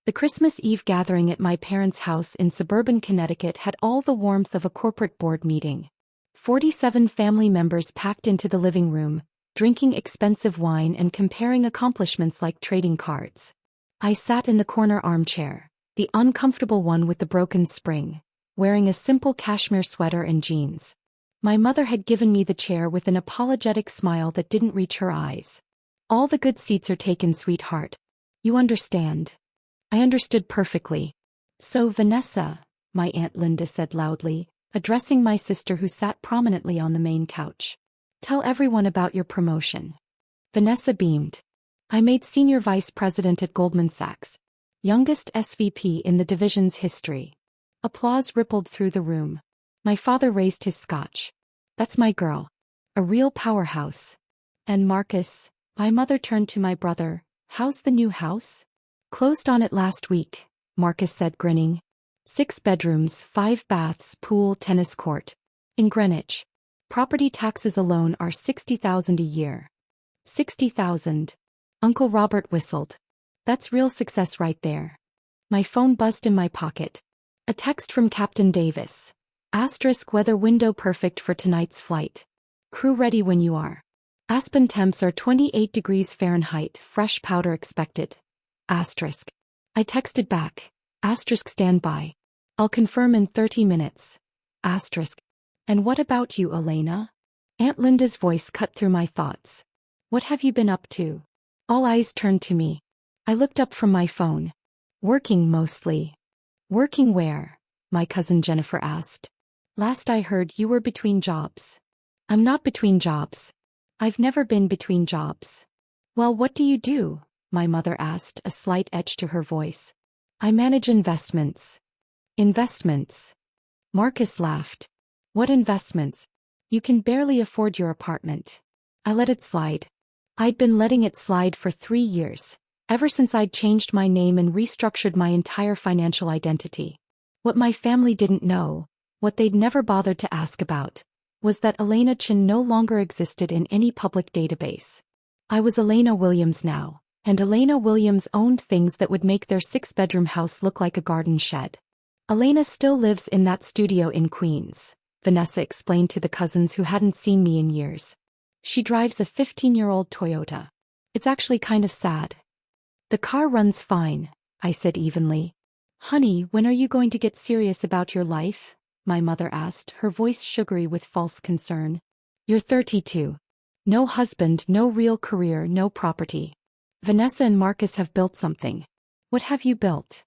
The Christmas Eve gathering at my parents' house in suburban Connecticut had all the warmth of a corporate board meeting. 47 family members packed into the living room, drinking expensive wine and comparing accomplishments like trading cards. I sat in the corner armchair, the uncomfortable one with the broken spring, wearing a simple cashmere sweater and jeans. My mother had given me the chair with an apologetic smile that didn't reach her eyes. "All the good seats are taken, sweetheart. You understand." I understood perfectly. "So, Vanessa," my Aunt Linda said loudly, addressing my sister who sat prominently on the main couch. "Tell everyone about your promotion." Vanessa beamed. "I made senior vice president at Goldman Sachs, youngest SVP in the division's history." Applause rippled through the room. My father raised his scotch. "That's my girl. A real powerhouse." "And Marcus," my mother turned to my brother, "how's the new house?" "Closed on it last week," Marcus said, grinning. 6 bedrooms, 5 baths, pool, tennis court. In Greenwich. Property taxes alone are $60,000 a year. $60,000. Uncle Robert whistled. "That's real success right there." My phone buzzed in my pocket. A text from Captain Davis. * weather window perfect for tonight's flight. Crew ready when you are. Aspen temps are 28 degrees Fahrenheit, fresh powder expected. *. I texted back. Stand by. I'll confirm in 30 minutes. *. And what about you, Elena? Aunt Linda's voice cut through my thoughts. What have you been up to? All eyes turned to me. I looked up from my phone. Working mostly. Working where? My cousin Jennifer asked. Last I heard you were between jobs. I'm not between jobs. I've never been between jobs. Well, what do you do? My mother asked, a slight edge to her voice. I manage investments. Investments? Marcus laughed. What investments? You can barely afford your apartment. I let it slide. I'd been letting it slide for 3 years, ever since I'd changed my name and restructured my entire financial identity. What my family didn't know, what they'd never bothered to ask about, was that Elena Chin no longer existed in any public database. I was Elena Williams now, and Elena Williams owned things that would make their 6-bedroom house look like a garden shed. Elena still lives in that studio in Queens, Vanessa explained to the cousins who hadn't seen me in years. She drives a 15-year-old Toyota. It's actually kind of sad. The car runs fine, I said evenly. Honey, when are you going to get serious about your life? My mother asked, her voice sugary with false concern. You're 32. No husband, no real career, no property. Vanessa and Marcus have built something. What have you built?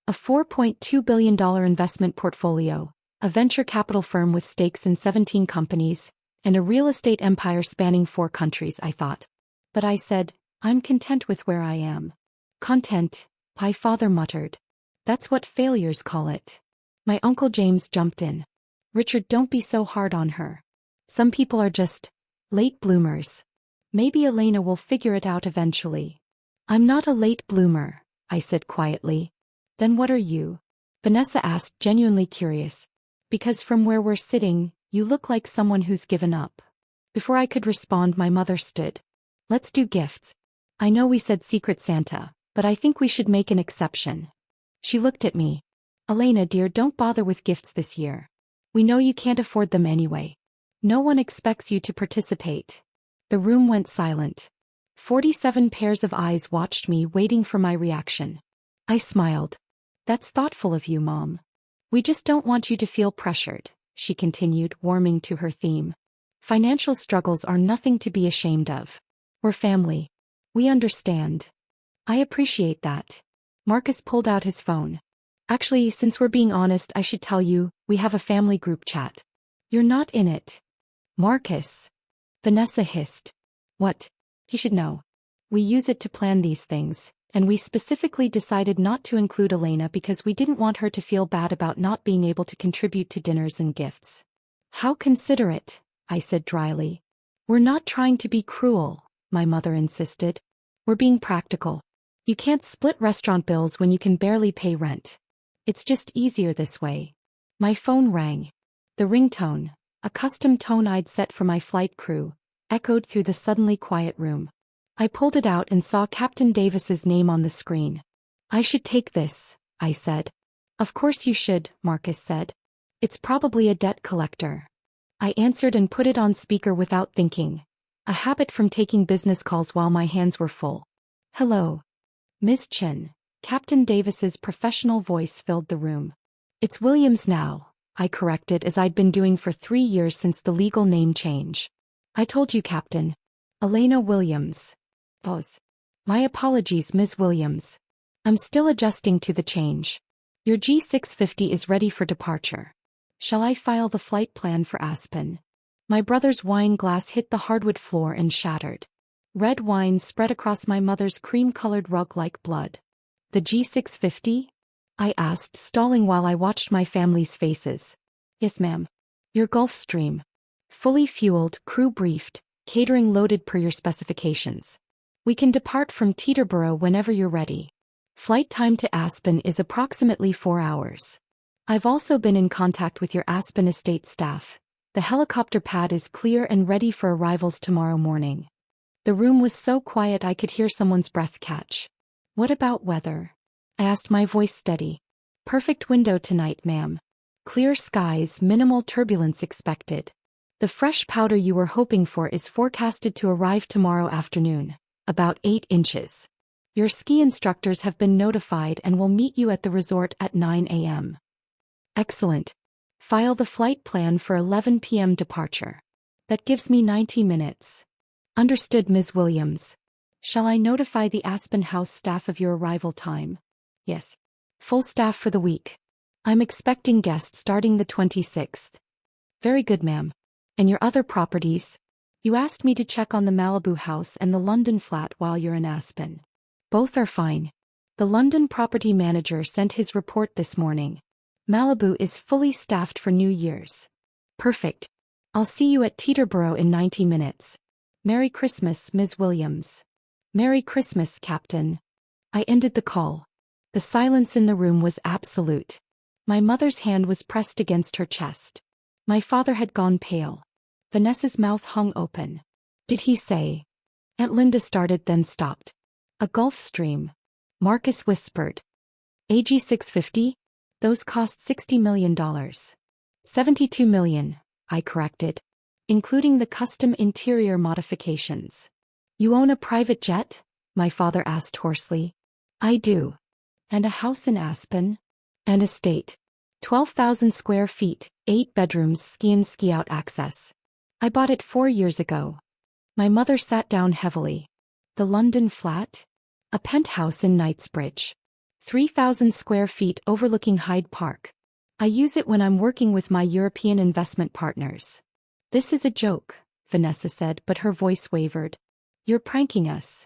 A $4.2 billion investment portfolio, a venture capital firm with stakes in 17 companies, and a real estate empire spanning 4 countries, I thought. But I said, I'm content with where I am. Content, my father muttered. That's what failures call it. My Uncle James jumped in. Richard, don't be so hard on her. Some people are just late bloomers. Maybe Elena will figure it out eventually. I'm not a late bloomer, I said quietly. Then what are you? Vanessa asked, genuinely curious. Because from where we're sitting, you look like someone who's given up. Before I could respond, my mother stood. Let's do gifts. I know we said Secret Santa, but I think we should make an exception. She looked at me. Elena, dear, don't bother with gifts this year. We know you can't afford them anyway. No one expects you to participate. The room went silent. 47 pairs of eyes watched me, waiting for my reaction. I smiled. That's thoughtful of you, Mom. We just don't want you to feel pressured, she continued, warming to her theme. Financial struggles are nothing to be ashamed of. We're family. We understand. I appreciate that. Marcus pulled out his phone. Actually, since we're being honest, I should tell you, we have a family group chat. You're not in it. Marcus. Vanessa hissed. What? He should know. We use it to plan these things, and we specifically decided not to include Elena because we didn't want her to feel bad about not being able to contribute to dinners and gifts. How considerate, I said dryly. We're not trying to be cruel, my mother insisted. We're being practical. You can't split restaurant bills when you can barely pay rent. It's just easier this way. My phone rang. The ringtone, a custom tone I'd set for my flight crew, echoed through the suddenly quiet room. I pulled it out and saw Captain Davis's name on the screen. I should take this, I said. Of course you should, Marcus said. It's probably a debt collector. I answered and put it on speaker without thinking, a habit from taking business calls while my hands were full. Hello. Ms. Chin. Captain Davis's professional voice filled the room. It's Williams now, I corrected as I'd been doing for 3 years since the legal name change. I told you, Captain. Elena Williams. Boss. My apologies, Ms. Williams. I'm still adjusting to the change. Your G650 is ready for departure. Shall I file the flight plan for Aspen? My brother's wine glass hit the hardwood floor and shattered. Red wine spread across my mother's cream-colored rug like blood. The G650? I asked, stalling while I watched my family's faces. Yes, ma'am. Your Gulfstream. Fully fueled, crew briefed, catering loaded per your specifications. We can depart from Teterboro whenever you're ready. Flight time to Aspen is approximately 4 hours. I've also been in contact with your Aspen estate staff. The helicopter pad is clear and ready for arrivals tomorrow morning. The room was so quiet I could hear someone's breath catch. What about weather? I asked, my voice steady. Perfect window tonight, ma'am. Clear skies, minimal turbulence expected. The fresh powder you were hoping for is forecasted to arrive tomorrow afternoon, about 8 inches. Your ski instructors have been notified and will meet you at the resort at 9 a.m. Excellent. File the flight plan for 11 p.m. departure. That gives me 90 minutes. Understood, Ms. Williams. Shall I notify the Aspen House staff of your arrival time? Yes. Full staff for the week. I'm expecting guests starting the 26th. Very good, ma'am. And your other properties? You asked me to check on the Malibu house and the London flat while you're in Aspen. Both are fine. The London property manager sent his report this morning. Malibu is fully staffed for New Year's. Perfect. I'll see you at Teterboro in 90 minutes. Merry Christmas, Ms. Williams. Merry Christmas, Captain. I ended the call. The silence in the room was absolute. My mother's hand was pressed against her chest. My father had gone pale. Vanessa's mouth hung open. Did he say? Aunt Linda started, then stopped. A Gulfstream. Marcus whispered. AG 650? Those cost $60 million. $72 million, I corrected. Including the custom interior modifications. You own a private jet? My father asked hoarsely. I do. And a house in Aspen? An estate. 12,000 square feet, 8 bedrooms, ski-in ski-out access. I bought it 4 years ago. My mother sat down heavily. The London flat? A penthouse in Knightsbridge. 3,000 square feet overlooking Hyde Park. I use it when I'm working with my European investment partners. This is a joke, Vanessa said, but her voice wavered. You're pranking us.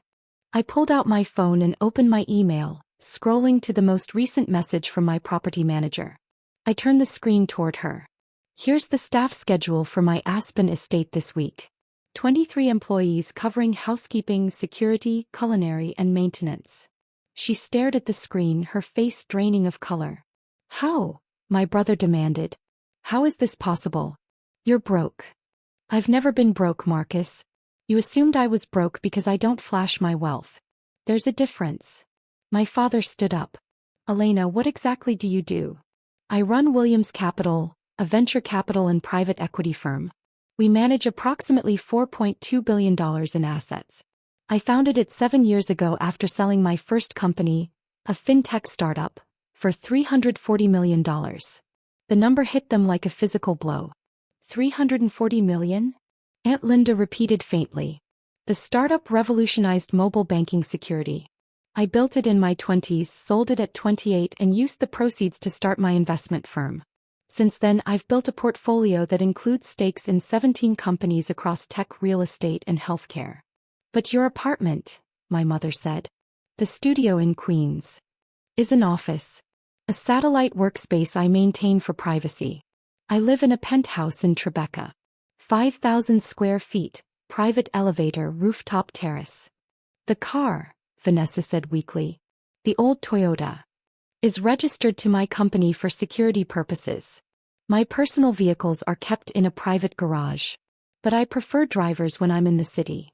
I pulled out my phone and opened my email, scrolling to the most recent message from my property manager. I turned the screen toward her. Here's the staff schedule for my Aspen estate this week. 23 employees covering housekeeping, security, culinary, and maintenance. She stared at the screen, her face draining of color. How? My brother demanded. How is this possible? You're broke. I've never been broke, Marcus. You assumed I was broke because I don't flash my wealth. There's a difference. My father stood up. Elena, what exactly do you do? I run Williams Capital, a venture capital and private equity firm. We manage approximately $4.2 billion in assets. I founded it 7 years ago after selling my first company, a fintech startup, for $340 million. The number hit them like a physical blow. $340 million? Aunt Linda repeated faintly. The startup revolutionized mobile banking security. I built it in my 20s, sold it at 28, and used the proceeds to start my investment firm. Since then, I've built a portfolio that includes stakes in 17 companies across tech, real estate, and healthcare. But your apartment, my mother said. The studio in Queens. Is an office. A satellite workspace I maintain for privacy. I live in a penthouse in Tribeca. 5,000 square feet, private elevator, rooftop terrace. The car, Vanessa said weakly. The old Toyota. Is registered to my company for security purposes. My personal vehicles are kept in a private garage. But I prefer drivers when I'm in the city.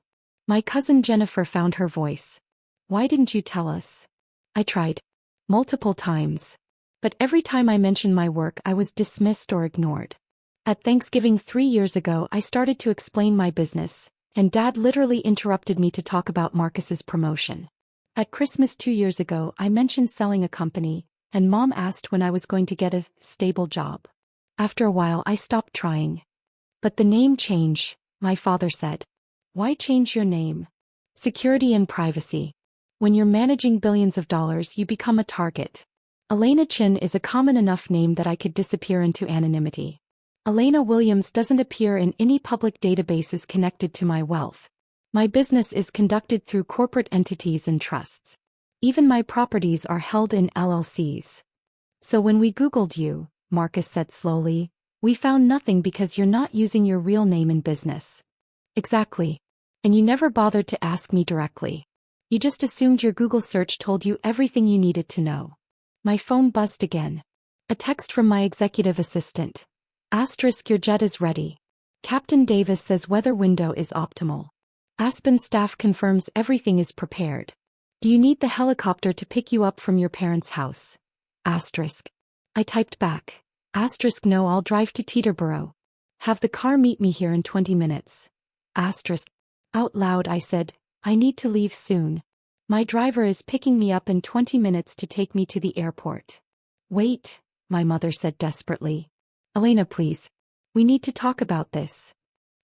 My cousin Jennifer found her voice. Why didn't you tell us? I tried. multiple times. But every time I mentioned my work, I was dismissed or ignored. At Thanksgiving 3 years ago, I started to explain my business, and Dad literally interrupted me to talk about Marcus's promotion. At Christmas 2 years ago, I mentioned selling a company, and Mom asked when I was going to get a stable job. After a while, I stopped trying. But the name change, my father said. Why change your name? Security and privacy. When you're managing billions of dollars, you become a target. Elena Chin is a common enough name that I could disappear into anonymity. Elena Williams doesn't appear in any public databases connected to my wealth. My business is conducted through corporate entities and trusts. Even my properties are held in LLCs. So when we Googled you, Marcus said slowly, we found nothing because you're not using your real name in business. Exactly. And you never bothered to ask me directly. You just assumed your Google search told you everything you needed to know. My phone buzzed again. A text from my executive assistant. Asterisk, your jet is ready. Captain Davis says weather window is optimal. Aspen staff confirms everything is prepared. Do you need the helicopter to pick you up from your parents' house? Asterisk. I typed back. Asterisk, no, I'll drive to Teterboro. Have the car meet me here in 20 minutes. Asterisk. Out loud I said, I need to leave soon. My driver is picking me up in 20 minutes to take me to the airport. Wait, my mother said desperately. Elena, please. We need to talk about this.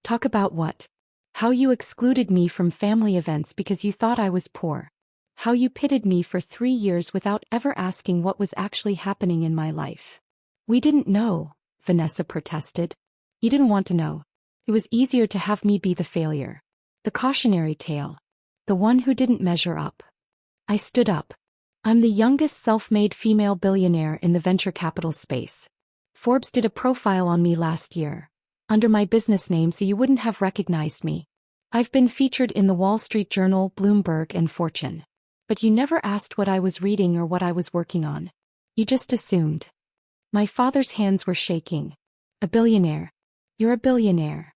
Talk about what? How you excluded me from family events because you thought I was poor. How you pitted me for 3 years without ever asking what was actually happening in my life. We didn't know, Vanessa protested. You didn't want to know. It was easier to have me be the failure. The cautionary tale. The one who didn't measure up. I stood up. I'm the youngest self-made female billionaire in the venture capital space. Forbes did a profile on me last year, under my business name, so you wouldn't have recognized me. I've been featured in the Wall Street Journal, Bloomberg, and Fortune. But you never asked what I was reading or what I was working on. You just assumed. My father's hands were shaking. A billionaire. You're a billionaire.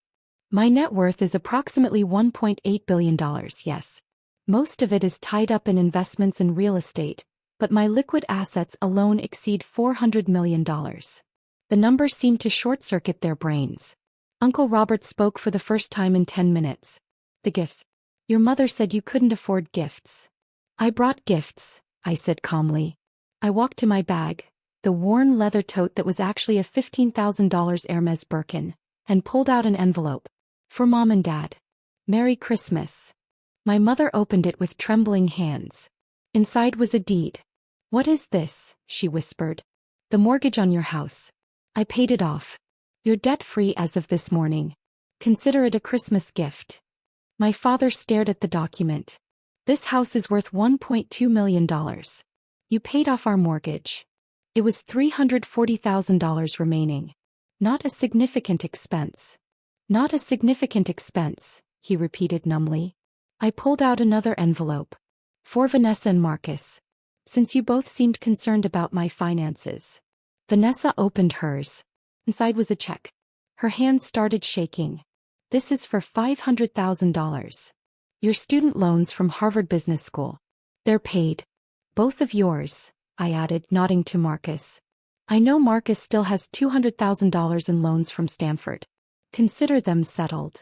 My net worth is approximately $1.8 billion, yes. Most of it is tied up in investments in real estate, but my liquid assets alone exceed $400 million. The numbers seemed to short-circuit their brains. Uncle Robert spoke for the first time in 10 minutes. The gifts. Your mother said you couldn't afford gifts. I brought gifts, I said calmly. I walked to my bag, the worn leather tote that was actually a $15,000 Hermes Birkin, and pulled out an envelope. For Mom and Dad. Merry Christmas. My mother opened it with trembling hands. Inside was a deed. What is this? She whispered. The mortgage on your house. I paid it off. You're debt-free as of this morning. Consider it a Christmas gift. My father stared at the document. This house is worth $1.2 million. You paid off our mortgage. It was $340,000 remaining. Not a significant expense. Not a significant expense, he repeated numbly. I pulled out another envelope. For Vanessa and Marcus. Since you both seemed concerned about my finances. Vanessa opened hers. Inside was a check. Her hands started shaking. This is for $500,000. Your student loans from Harvard Business School. They're paid. Both of yours, I added, nodding to Marcus. I know Marcus still has $200,000 in loans from Stanford. Consider them settled.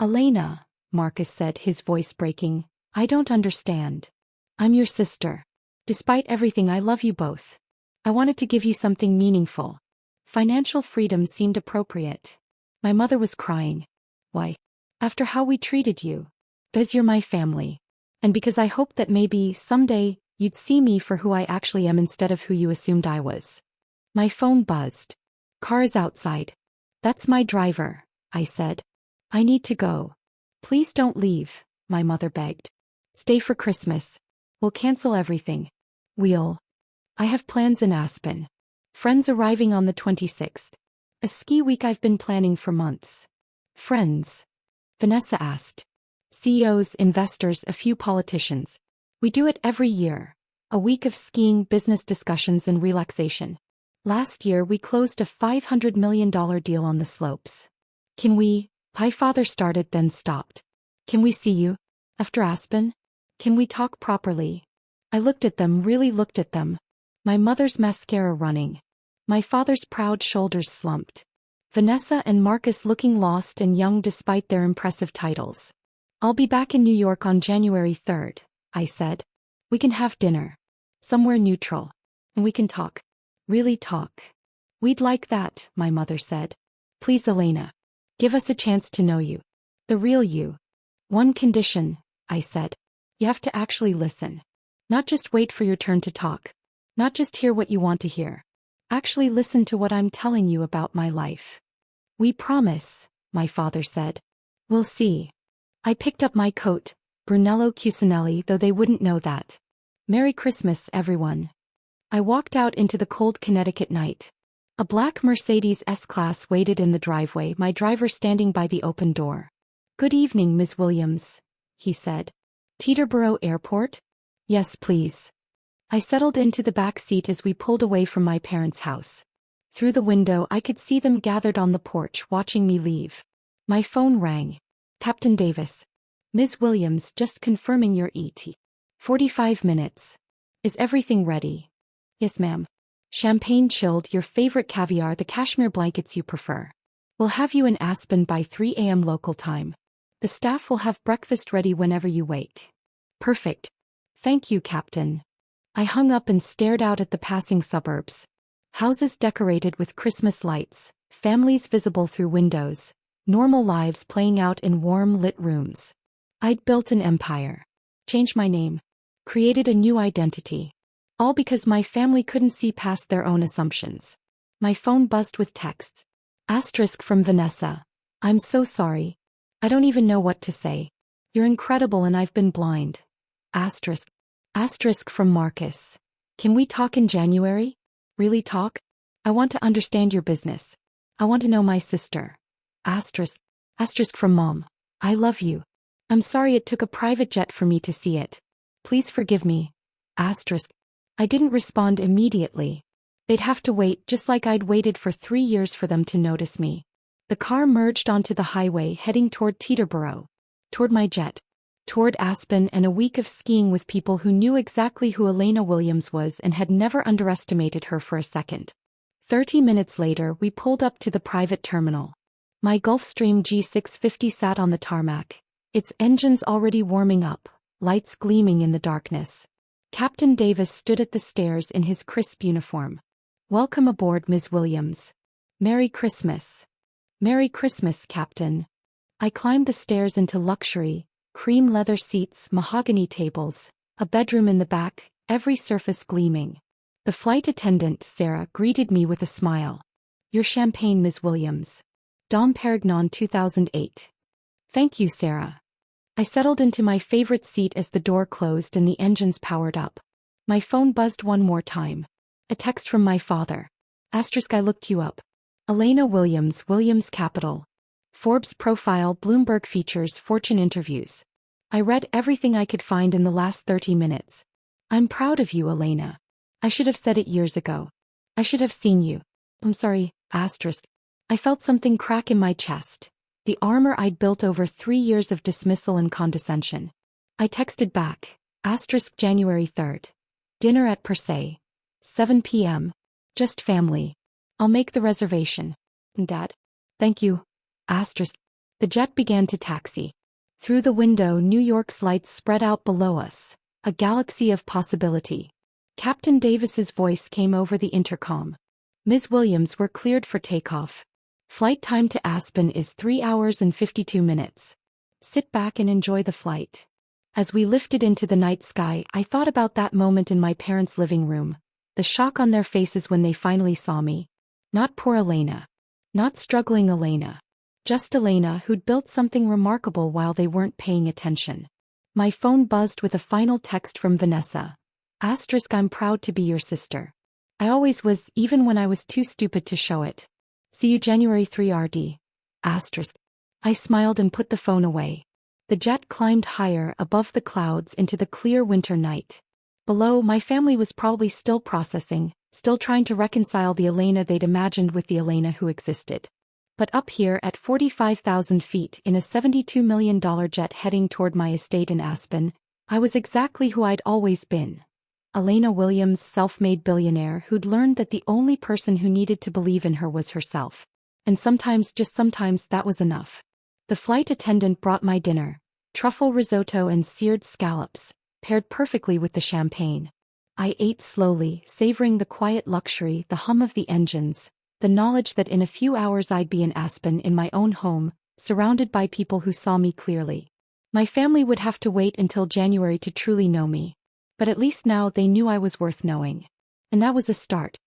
Elena, Marcus said, his voice breaking, I don't understand. I'm your sister. Despite everything, I love you both. I wanted to give you something meaningful. Financial freedom seemed appropriate. My mother was crying. Why? After how we treated you. Because you're my family. And because I hoped that maybe, someday, you'd see me for who I actually am instead of who you assumed I was. My phone buzzed. Car is outside. That's my driver, I said. I need to go. Please don't leave, my mother begged. Stay for Christmas. We'll cancel everything. I have plans in Aspen. Friends arriving on the 26th. A ski week I've been planning for months. Friends? Vanessa asked. CEOs, investors, a few politicians. We do it every year. A week of skiing, business discussions, and relaxation. Last year we closed a $500 million deal on the slopes. Can we? My father started then stopped. Can we see you? After Aspen? Can we talk properly? I looked at them, really looked at them. My mother's mascara running. My father's proud shoulders slumped. Vanessa and Marcus looking lost and young despite their impressive titles. I'll be back in New York on January 3rd, I said. We can have dinner. Somewhere neutral. And we can talk. Really talk. We'd like that, my mother said. Please, Elena. Give us a chance to know you. The real you. One condition, I said. You have to actually listen. Not just wait for your turn to talk. Not just hear what you want to hear. Actually listen to what I'm telling you about my life. We promise, my father said. We'll see. I picked up my coat, Brunello Cucinelli, though they wouldn't know that. Merry Christmas, everyone. I walked out into the cold Connecticut night. A black Mercedes S-Class waited in the driveway, my driver standing by the open door. Good evening, Ms. Williams, he said. Teterboro Airport? Yes, please. I settled into the back seat as we pulled away from my parents' house. Through the window I could see them gathered on the porch watching me leave. My phone rang. Captain Davis. Ms. Williams, just confirming your ET. 45 minutes. Is everything ready? Yes, ma'am. Champagne chilled, your favorite caviar, the cashmere blankets you prefer. We'll have you in Aspen by 3 a.m. local time. The staff will have breakfast ready whenever you wake. Perfect. Thank you, Captain. I hung up and stared out at the passing suburbs. Houses decorated with Christmas lights, families visible through windows, normal lives playing out in warm lit rooms. I'd built an empire. Changed my name. Created a new identity. All because my family couldn't see past their own assumptions. My phone buzzed with texts. Asterisk from Vanessa. I'm so sorry. I don't even know what to say. You're incredible and I've been blind. Asterisk. Asterisk from Marcus. Can we talk in January? Really talk? I want to understand your business. I want to know my sister. Asterisk. Asterisk from Mom. I love you. I'm sorry it took a private jet for me to see it. Please forgive me. Asterisk. I didn't respond immediately. They'd have to wait just like I'd waited for 3 years for them to notice me. The car merged onto the highway heading toward Teterboro. Toward my jet. Toward Aspen and a week of skiing with people who knew exactly who Elena Williams was and had never underestimated her for a second. 30 minutes later we pulled up to the private terminal. My Gulfstream G650 sat on the tarmac, its engines already warming up, lights gleaming in the darkness. Captain Davis stood at the stairs in his crisp uniform. Welcome aboard, Ms. Williams. Merry Christmas. Merry Christmas, Captain. I climbed the stairs into luxury, cream leather seats, mahogany tables, a bedroom in the back, every surface gleaming. The flight attendant, Sarah, greeted me with a smile. Your champagne, Ms. Williams. Dom Perignon 2008. Thank you, Sarah. I settled into my favorite seat as the door closed and the engines powered up. My phone buzzed one more time. A text from my father. Asterisk, I looked you up. Elena Williams, Williams Capital. Forbes profile, Bloomberg features, Fortune interviews. I read everything I could find in the last 30 minutes. I'm proud of you, Elena. I should have said it years ago. I should have seen you. I'm sorry, asterisk. I felt something crack in my chest. The armor I'd built over 3 years of dismissal and condescension. I texted back, asterisk January 3rd. Dinner at Per Se. 7 p.m. Just family. I'll make the reservation. Dad. Thank you. Asterisk. The jet began to taxi. Through the window, New York's lights spread out below us, a galaxy of possibility. Captain Davis's voice came over the intercom. Ms. Williams, we're cleared for takeoff. Flight time to Aspen is 3 hours and 52 minutes. Sit back and enjoy the flight. As we lifted into the night sky, I thought about that moment in my parents' living room, the shock on their faces when they finally saw me. Not poor Elena. Not struggling Elena. Just Elena, who'd built something remarkable while they weren't paying attention. My phone buzzed with a final text from Vanessa. Asterisk, I'm proud to be your sister. I always was, even when I was too stupid to show it. See you January 3 RD. Asterisk. I smiled and put the phone away. The jet climbed higher above the clouds into the clear winter night. Below, my family was probably still processing, still trying to reconcile the Elena they'd imagined with the Elena who existed. But up here at 45,000 feet in a $72 million jet heading toward my estate in Aspen, I was exactly who I'd always been. Elena Williams, self-made billionaire who'd learned that the only person who needed to believe in her was herself. And sometimes, just sometimes, that was enough. The flight attendant brought my dinner, truffle risotto and seared scallops, paired perfectly with the champagne. I ate slowly, savoring the quiet luxury, the hum of the engines, the knowledge that in a few hours I'd be in Aspen in my own home, surrounded by people who saw me clearly. My family would have to wait until January to truly know me. But at least now they knew I was worth knowing. And that was a start.